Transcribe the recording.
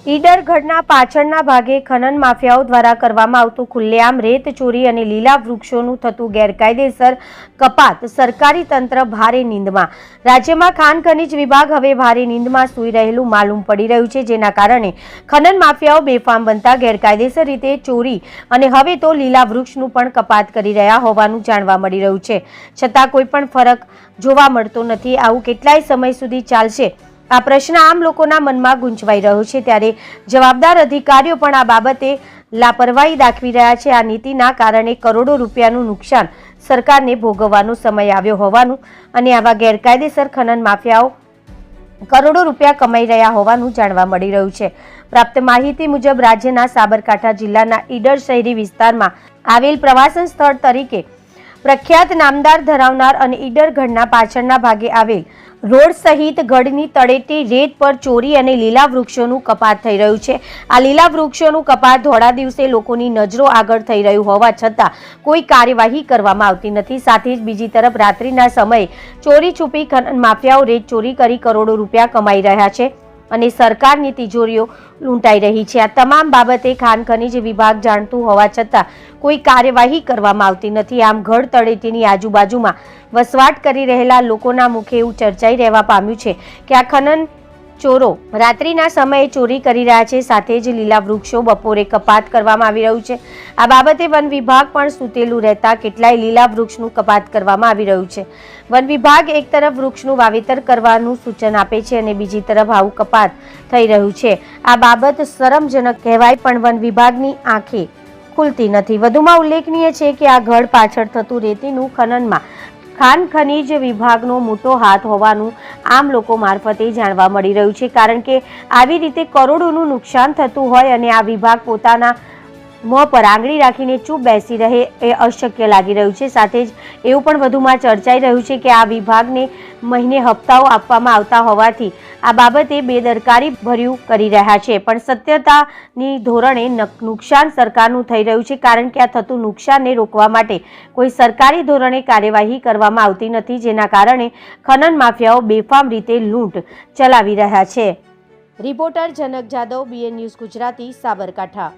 ઈડર ગઢના પાછળના ભાગે ખનન માફિયાઓ દ્વારા કરવામાં આવતું ખુલ્લેઆમ રેત ચોરી અને લીલા વૃક્ષોનું થતું ગેરકાયદેસર કપાત સરકારી તંત્ર ભારે નિંદમાં। રાજ્યમાં ખાણ ખનીજ વિભાગ હવે ભારે નિંદમાં સૂઈ રહેલું માલુમ પડી રહ્યું છે, જેના કારણે ખનન માફિયાઓ બેફામ બનતા ગેરકાયદેસર રીતે ચોરી અને હવે તો લીલા વૃક્ષનું પણ કપાત કરી રહ્યા હોવાનું જાણવા મળી રહ્યું છે, છતાં કોઈ પણ ફરક જોવા મળતો નથી। આવું કેટલાય સમય સુધી ચાલશે? આ પ્રશ્ન આમ લોકોના મનમાં ગૂંચવાઈ રહ્યો છે, ત્યારે જવાબદાર અધિકારીઓ પણ આ બાબતે લાપરવાહી દાખવી રહ્યા છે। આ નીતિના કારણે કરોડો રૂપિયાનું નુકસાન સરકારને ભોગવવાનો સમય આવ્યો હોવાનું અને આવા ગેરકાયદેસર ખનન માફિયાઓ કરોડો રૂપિયા કમાઈ રહ્યા હોવાનું જાણવા મળી રહ્યું છે। પ્રાપ્ત માહિતી મુજબ રાજ્યના સાબરકાંઠા જિલ્લાના ઈડર શહેરી વિસ્તારમાં આવેલ પ્રવાસન સ્થળ તરીકે પ્રખ્યાત નામદાર ધરાવનાર અને ઈડર ગઢના પાછળના ભાગે આવેલ રોડ સહિત ગઢની તળેટી રેત પર ચોરી અને લીલા વૃક્ષોનું કપાત થઈ રહ્યું છે। આ લીલા વૃક્ષોનું કપાત ધોળા દિવસે લોકોની નજરો આગળ થઈ રહ્યું હોવા છતાં કોઈ કાર્યવાહી કરવામાં આવતી નથી। સાથે જ બીજી તરફ રાત્રિના સમયે ચોરી છુપી ખનન માફિયાઓ રેત ચોરી કરી કરોડો રૂપિયા કમાઈ રહ્યા છે અને સરકારની તિજોરીઓ લૂંટાઈ રહી છે। આ તમામ બાબતે ખાણ ખનીજ વિભાગ જાણતું હોવા છતાં કોઈ કાર્યવાહી કરવામાં આવતી નથી। આમ ગઢ તળેટીની આજુબાજુમાં વસવાટ કરી રહેલા લોકોના મુખે એવું ચર્ચાઈ રહેવા પામ્યું છે કે આ ખનન ચોરો રાત્રિના સમયે ચોરી કરી રહ્યા છે, સાથે જ લીલા વૃક્ષો બપોરે કપાત કરવામાં આવી રહ્યું છે। આ બાબતે વન વિભાગ પણ સૂતેલું રહેતા કેટલાય લીલા વૃક્ષનું કપાત કરવામાં આવી રહ્યું છે। વન વિભાગ એક તરફ વૃક્ષનું વાવેતર કરવાનું સૂચન આપે છે અને બીજી તરફ આવું કપાત થઈ રહ્યું છે। આ બાબત શરમજનક કહેવાય, પણ વન વિભાગની આંખે ખુલતી નથી। વધુમાં ઉલ્લેખનીય છે કે આ ગઢ પાછળ થતું રેતીનું ખનનમાં ખાણ ખનીજ વિભાગનો મોટો હાથ હોવાનું આમ લોકો મારફતે જાણવા મળી રહ્યું છે, કારણ કે આવી રીતે કરોડોનું નુકસાન થતું હોય અને આ વિભાગ પોતાના મોં પર આંગળી રાખીને ચૂપ બેસી રહે એ અશક્ય લાગી રહ્યું છે। સાથે જ એવું પણ વધુમાં ચર્ચાઈ રહ્યું છે કે આ વિભાગને મહિને હપ્તાઓ આપવામાં આવતા હોવાથી આ બાબતે બેદરકારી ભર્યું કરી રહ્યા છે, પણ સત્યતાની ધોરણે નુકસાન સરકારનું થઈ રહ્યું છે, કારણ કે આ થતું નુકસાનને રોકવા માટે કોઈ સરકારી ધોરણે કાર્યવાહી કરવામાં આવતી નથી, જેના કારણે ખનન માફિયાઓ બેફામ રીતે લૂંટ ચલાવી રહ્યા છે। રિપોર્ટર જનક જાદવ, BN ન્યૂઝ ગુજરાતી, સાબરકાંઠા।